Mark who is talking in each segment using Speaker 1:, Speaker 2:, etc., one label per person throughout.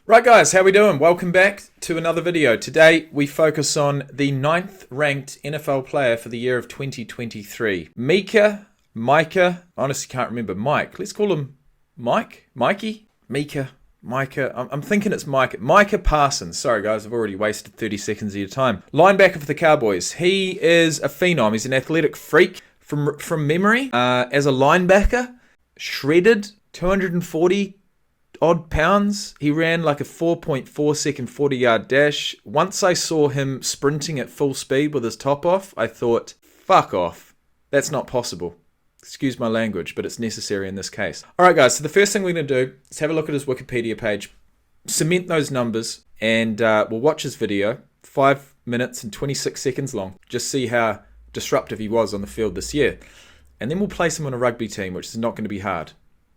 Speaker 1: Right guys, how we doing? Welcome back to another video. Today we focus on the 9th ranked NFL player for the year of 2023. MICAH, honestly can't remember, Mike. Let's call him Mike? Mikey? MICAH? I'm thinking it's MICAH Parsons. Sorry guys, I've already wasted 30 seconds of your time. Linebacker for the Cowboys. He is a phenom. He's an athletic freak from memory. As a linebacker, shredded, 240 odd pounds. He ran like a 4.4 second 40-yard dash. Once I saw him sprinting at full speed with his top off, I thought, fuck off. That's not possible. Excuse my language, but it's necessary in this case. Alright guys, so the first thing we're going to do is have a look at his Wikipedia page, cement those numbers, and we'll watch his video, 5 minutes and 26 seconds long. Just see how disruptive he was on the field this year. And then we'll place him on a rugby team, which is not going to be hard.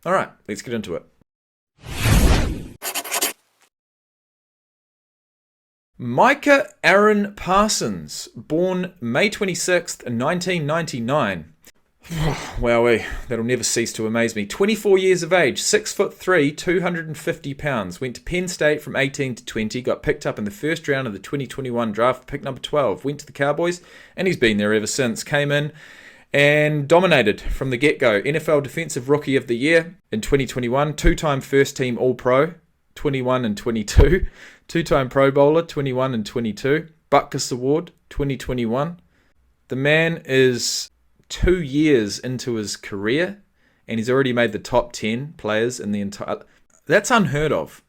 Speaker 1: Alright, let's get into it. MICAH Aaron Parsons, born May 26th, 1999. Wowee, that'll never cease to amaze me. 24 years of age, 6'3", 250 pounds. Went to Penn State from 18 to 20, got picked up in the first round of the 2021 draft, pick number 12. Went to the Cowboys, and he's been there ever since. Came in and dominated from the get-go. NFL Defensive Rookie of the Year in 2021, two-time first-team All-Pro, 21 and 22. Two-time Pro Bowler, 21 and 22. Butkus Award, 2021. The man is 2 years into his career, and he's already made the top 10 players in the entire... That's unheard of,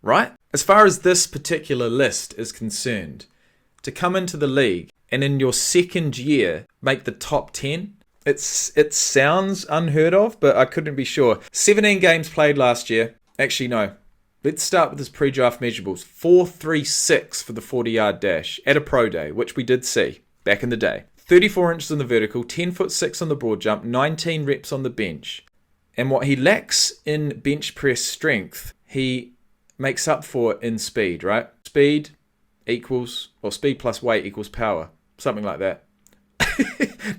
Speaker 1: right? As far as this particular list is concerned, to come into the league and in your second year make the top 10, it sounds unheard of, but I couldn't be sure. 17 games played last year. Actually, no. Let's start with his pre-draft measurables. 4.36 for the 40-yard dash at a pro day, which we did see back in the day. 34 inches on the vertical, 10'6" on the broad jump, 19 reps on the bench. And what he lacks in bench press strength, he makes up for in speed, right? Speed plus weight equals power. Something like that.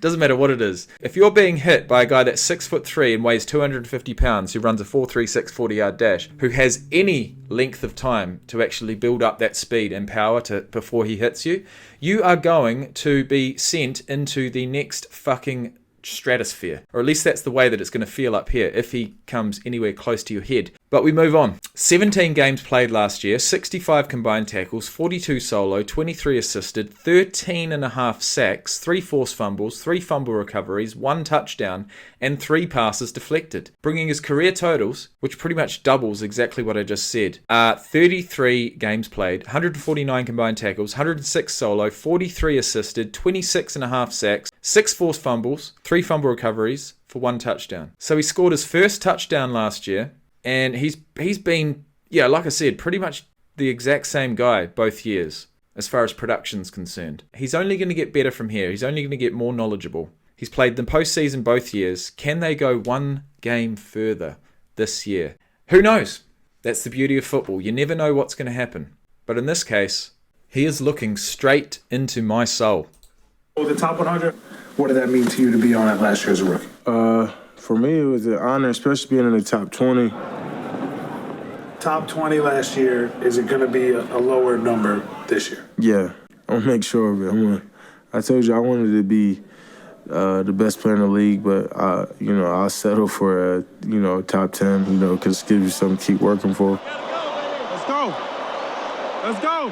Speaker 1: Doesn't matter what it is. If you're being hit by a guy that's 6'3" and weighs 250 pounds, who runs a 4.36 40-yard dash, who has any length of time to actually build up that speed and power before he hits you, you are going to be sent into the next fucking stratosphere. Or at least that's the way that it's going to feel up here if he comes anywhere close to your head. But we move on. 17 games played last year, 65 combined tackles, 42 solo, 23 assisted, 13.5 sacks, 3 forced fumbles, 3 fumble recoveries, 1 touchdown, and 3 passes deflected, bringing his career totals, which pretty much doubles exactly what I just said. 33 games played, 149 combined tackles, 106 solo, 43 assisted, 26.5 sacks, 6 forced fumbles, 3 fumble recoveries for 1 touchdown. So he scored his first touchdown last year, and he's been, like I said, pretty much the exact same guy both years as far as production's concerned. He's only going to get better from here. He's only going to get more knowledgeable. He's played the postseason both years. Can they go one game further this year? Who knows? That's the beauty of football. You never know what's going to happen. But in this case, he is looking straight into my soul.
Speaker 2: The top 100, what did that mean to you to be on it last year as a rookie?
Speaker 3: For me, it was an honor, especially being in the top 20.
Speaker 2: Top 20 last year, is it going to be a lower number this year?
Speaker 3: Yeah, I'll make sure of it. I told you I wanted to be the best player in the league, but I'll settle for a top 10, because it gives you something to keep working for.
Speaker 4: Let's go. Let's go.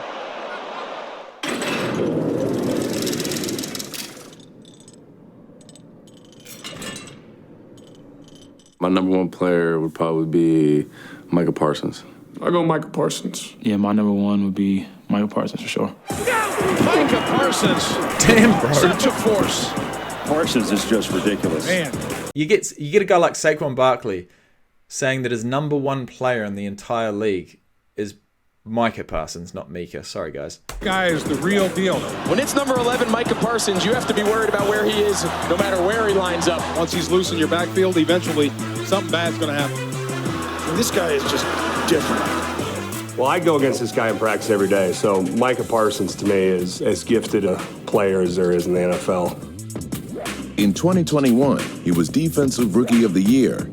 Speaker 5: My number one player would probably be MICAH Parsons.
Speaker 2: I'll go MICAH Parsons.
Speaker 6: Yeah, my number one would be MICAH Parsons for sure.
Speaker 4: MICAH Parsons.
Speaker 1: Damn, bro.
Speaker 4: Such a force.
Speaker 7: Parsons is just ridiculous.
Speaker 4: Man.
Speaker 1: You get a guy like Saquon Barkley saying that his number one player in the entire league is MICAH Parsons, not MICAH. Sorry, guys.
Speaker 4: Guy is the real deal.
Speaker 8: When it's number 11, MICAH Parsons, you have to be worried about where he is, no matter where he lines up.
Speaker 4: Once he's loose in your backfield, eventually something bad's going to happen.
Speaker 2: And this guy is just different.
Speaker 7: Well, I go against this guy in practice every day, so MICAH Parsons to me is as gifted a player as there is in the NFL.
Speaker 9: In 2021, he was Defensive Rookie of the Year,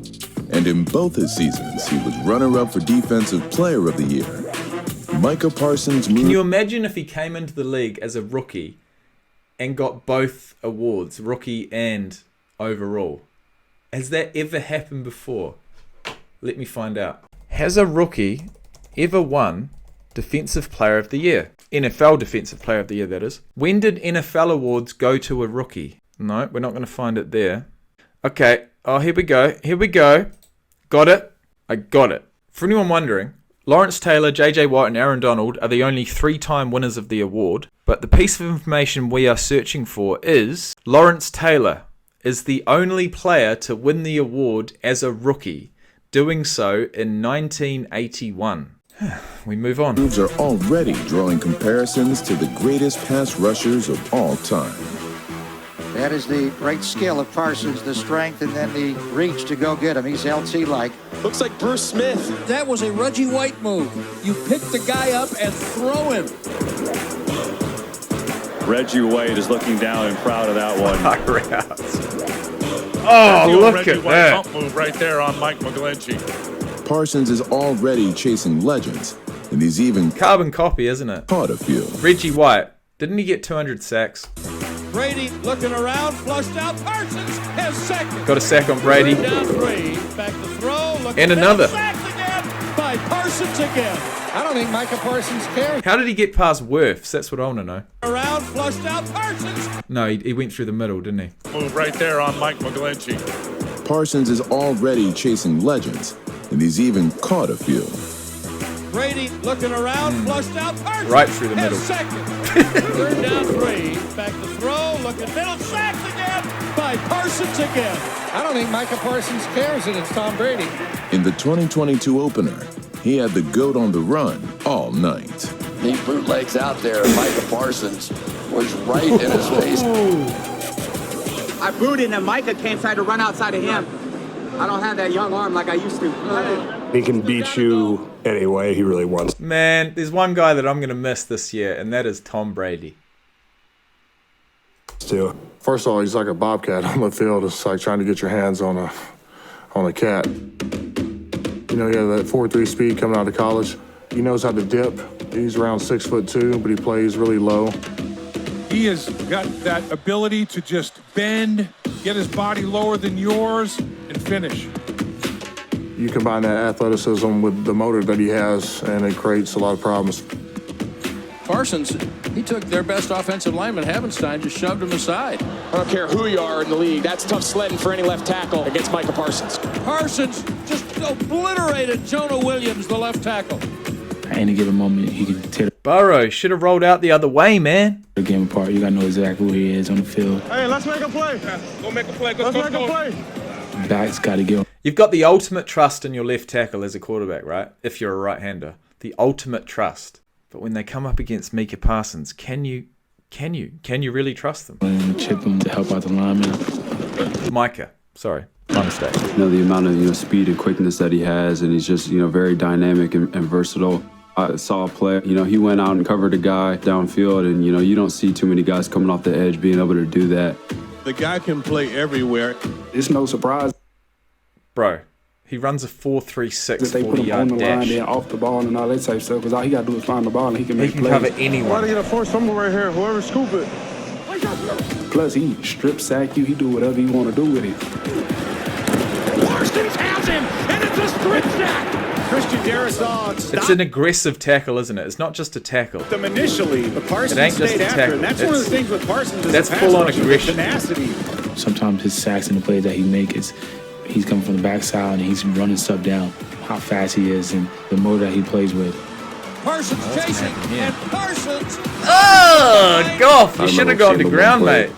Speaker 9: and in both his seasons, he was runner-up for Defensive Player of the Year. Micah Parsons
Speaker 1: Can
Speaker 9: moved.
Speaker 1: you imagine if he came into the league as a rookie and got both awards, rookie and overall? Has that ever happened before? Let me find out. Has a rookie ever won Defensive Player of the Year? NFL Defensive Player of the Year, that is. When did NFL awards go to a rookie? No, we're not going to find it there. Okay. Oh, here we go. Here we go. Got it. I got it. For anyone wondering, Lawrence Taylor, J.J. Watt, and Aaron Donald are the only 3-time winners of the award. But the piece of information we are searching for is Lawrence Taylor is the only player to win the award as a rookie, doing so in 1981. We move on.
Speaker 9: Moves are already drawing comparisons to the greatest pass rushers of all time.
Speaker 10: That is the great skill of Parsons, the strength and then the reach to go get him. He's LT-like.
Speaker 8: Looks like Bruce Smith.
Speaker 11: That was a Reggie White move. You pick the guy up and throw him.
Speaker 12: Reggie White is looking down and proud of that one.
Speaker 1: Oh, look at that.
Speaker 12: Pump move right there on Mike McGlinchey.
Speaker 9: Parsons is already chasing legends, and he's even
Speaker 1: Carbon copy, isn't it?
Speaker 9: caught a few.
Speaker 1: Reggie White. Didn't he get 200 sacks?
Speaker 11: Brady looking around, flushed out. Parsons has second.
Speaker 1: Got a sack on Brady.
Speaker 11: Down 3. Back to throw.
Speaker 1: And another.
Speaker 11: Sacked again by Parsons again.
Speaker 10: I don't think Micah Parsons cares.
Speaker 1: How did he get past Wirfs? That's what I want to know.
Speaker 11: Around, flushed out. Parsons.
Speaker 1: No, he went through the middle, didn't he?
Speaker 12: Move right there on Mike McGlinchey.
Speaker 9: Parsons is already chasing legends, and he's even caught a few.
Speaker 11: Brady looking around, flushed out. Parsons
Speaker 1: Right through the middle.
Speaker 11: has second. Third down 3. Back to throw. Looking middle. Sacked again by Parsons again.
Speaker 10: I don't think Micah Parsons cares, and it's Tom Brady.
Speaker 9: In the 2022 opener, he had the GOAT on the run all night.
Speaker 13: He bootlegs out there, and Micah Parsons was right in his face.
Speaker 14: I booted and Micah came try to run outside of him. I don't have that young arm like I used to.
Speaker 7: He can beat you any way he really wants.
Speaker 1: Man, there's one guy that I'm going to miss this year, and that is Tom Brady.
Speaker 3: First of all, he's like a bobcat on the field. It's like trying to get your hands on a cat. You know, he had that 4.3 speed coming out of college. He knows how to dip. He's around 6'2", but he plays really low.
Speaker 4: He has got that ability to just bend, get his body lower than yours, and finish.
Speaker 3: You combine that athleticism with the motor that he has, and it creates a lot of problems.
Speaker 11: Parsons, he took their best offensive lineman, Havenstein, just shoved him aside.
Speaker 8: I don't care who you are in the league. That's tough sledding for any left tackle against Micah Parsons.
Speaker 11: Parsons just obliterated Jonah Williams, the left tackle.
Speaker 6: At any given moment, he can tear
Speaker 1: Burrow should have rolled out the other way, man.
Speaker 6: the game apart. You got to know exactly where he is on the field.
Speaker 4: Hey, let's make a play. Go make a play. Let's make a play.
Speaker 6: Back's got to get.
Speaker 1: You've got the ultimate trust in your left tackle as a quarterback, right? If you're a right-hander. The ultimate trust. But when they come up against MICAH Parsons, can you really trust them?
Speaker 6: And chip him to help out the lineman.
Speaker 1: MICAH. Sorry. My mistake.
Speaker 5: You know, the amount of speed and quickness that he has, and he's just very dynamic and versatile. I saw a play, he went out and covered a guy downfield, and you don't see too many guys coming off the edge being able to do that.
Speaker 4: The guy can play everywhere.
Speaker 6: It's no surprise.
Speaker 1: Bro, he runs a 4.36
Speaker 6: That they put him on the line, then off the ball and all that type of stuff, because all he got to do is find the ball and he can make plays.
Speaker 1: Cover anyone.
Speaker 3: Why do you get a force fumble right here? Whoever scoop it.
Speaker 6: Plus, he strip sack you. He do whatever he want to do with it.
Speaker 11: Parsons has him, and it's a strip sack. Christian Darrisaw stopped
Speaker 1: It's an aggressive tackle, isn't it? It's not just a tackle.
Speaker 11: them initially, but Parsons
Speaker 1: It ain't just
Speaker 11: stayed
Speaker 1: a
Speaker 11: after
Speaker 1: tackle.
Speaker 11: him. That's one of the things with Parsons.
Speaker 1: That's full-on aggression.
Speaker 11: Tenacity.
Speaker 6: Sometimes his sacks and the plays that he makes is he's coming from the backside and he's running stuff down. How fast he is and the motor that he plays with.
Speaker 11: Parsons chasing, and Parsons.
Speaker 1: Oh, Goff! You should have gone to ground, mate.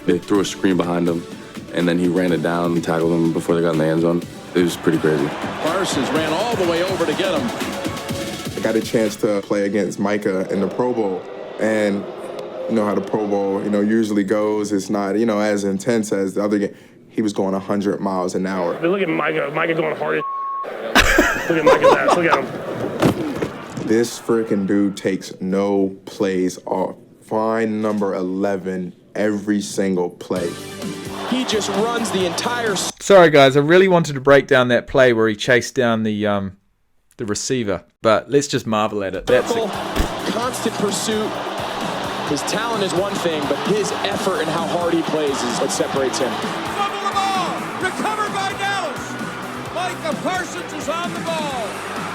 Speaker 5: They threw a screen behind him, and then he ran it down and tackled him before they got in the end zone. It was pretty crazy.
Speaker 11: Parsons ran all the way over to get him.
Speaker 3: I got a chance to play against MICAH in the Pro Bowl, and you know how the Pro Bowl, usually goes. It's not, as intense as the other game. He was going 100 miles an hour.
Speaker 12: Look at Micah. Micah going hard. Look at Micah's ass. Look at him.
Speaker 3: This freaking dude takes no plays off. Find number 11 every single play.
Speaker 8: He just runs the entire.
Speaker 1: Sorry, guys. I really wanted to break down that play where he chased down the the receiver. But let's just marvel at it. That's it.
Speaker 8: Constant pursuit. His talent is one thing, but his effort and how hard he plays is what separates him.
Speaker 11: Fumble the ball. Recovered by Dallas. Micah Parsons is on the ball.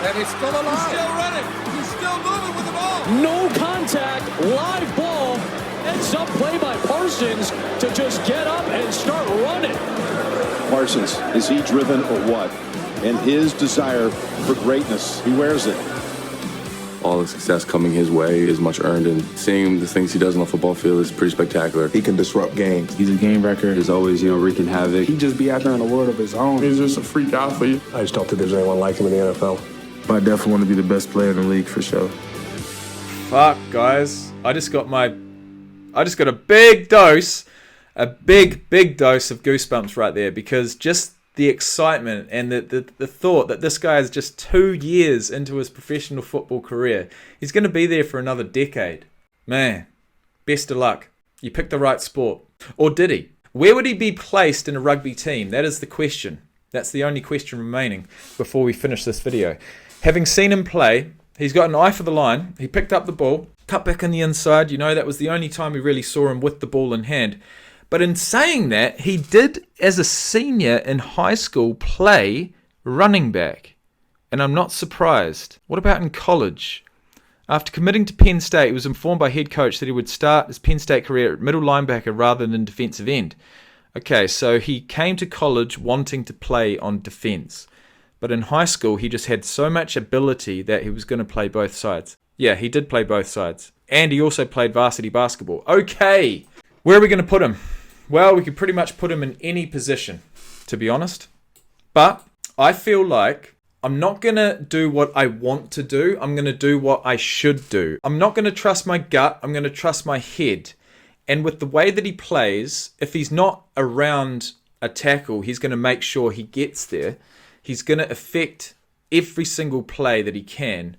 Speaker 11: And he's still alive. He's still running. He's still moving with the ball.
Speaker 15: No contact, live ball. Ends up play by Parsons to just get up and start running.
Speaker 16: Parsons, is he driven or what? And his desire for greatness, he wears it.
Speaker 17: All the success coming his way is much earned, and seeing the things he does on the football field is pretty spectacular.
Speaker 3: He can disrupt games.
Speaker 6: He's a game wrecker.
Speaker 5: He's always, wreaking havoc.
Speaker 3: He just be out there in a world of his own. He's just a freak athlete.
Speaker 7: I just don't think there's anyone like him in the NFL.
Speaker 3: But I definitely want to be the best player in the league for sure.
Speaker 1: Fuck, guys. I just got a big dose, big dose of goosebumps right there, because just the excitement and the thought that this guy is just 2 years into his professional football career. He's going to be there for another decade. Man, best of luck. You picked the right sport. Or did he? Where would he be placed in a rugby team? That is the question. That's the only question remaining before we finish this video. Having seen him play, he's got an eye for the line. He picked up the ball, cut back on the inside. That was the only time we really saw him with the ball in hand. But in saying that, he did, as a senior in high school, play running back. And I'm not surprised. What about in college? After committing to Penn State, he was informed by head coach that he would start his Penn State career at middle linebacker rather than defensive end. Okay, so he came to college wanting to play on defense. But in high school, he just had so much ability that he was going to play both sides. Yeah, he did play both sides. And he also played varsity basketball. Okay, where are we going to put him? Well, we could pretty much put him in any position, to be honest. But I feel like I'm not going to do what I want to do. I'm going to do what I should do. I'm not going to trust my gut. I'm going to trust my head. And with the way that he plays, if he's not around a tackle, he's going to make sure he gets there. He's going to affect every single play that he can.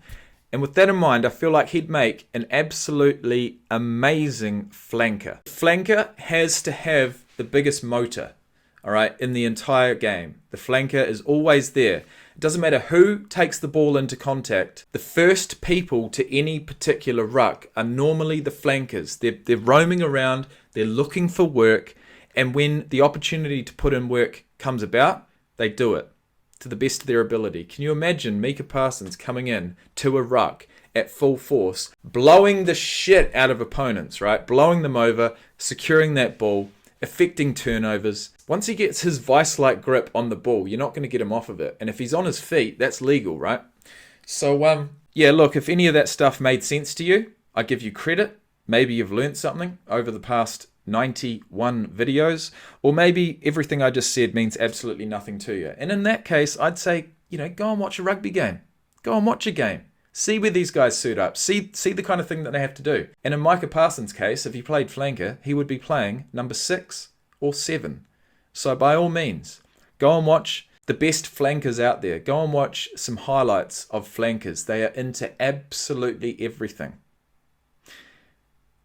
Speaker 1: And with that in mind, I feel like he'd make an absolutely amazing flanker. Flanker has to have the biggest motor, all right, in the entire game. The flanker is always there. It doesn't matter who takes the ball into contact. The first people to any particular ruck are normally the flankers. They're roaming around, they're looking for work, and when the opportunity to put in work comes about, they do it to the best of their ability. Can you imagine MICAH Parsons coming in to a ruck at full force, blowing the shit out of opponents, right? Blowing them over, securing that ball, affecting turnovers. Once he gets his vice-like grip on the ball, you're not going to get him off of it. And if he's on his feet, that's legal, right? So, yeah, look, if any of that stuff made sense to you, I give you credit. Maybe you've learned something over the past 91 videos, or maybe everything I just said means absolutely nothing to you. And in that case, I'd say, go and watch a rugby game. Go and watch a game. See where these guys suit up. See the kind of thing that they have to do. And in Micah Parsons' case, if he played flanker, he would be playing number 6 or 7. So by all means, go and watch the best flankers out there. Go and watch some highlights of flankers. They are into absolutely everything.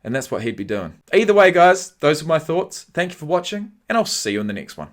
Speaker 1: And that's what he'd be doing. Either way, guys, those are my thoughts. Thank you for watching, and I'll see you in the next one.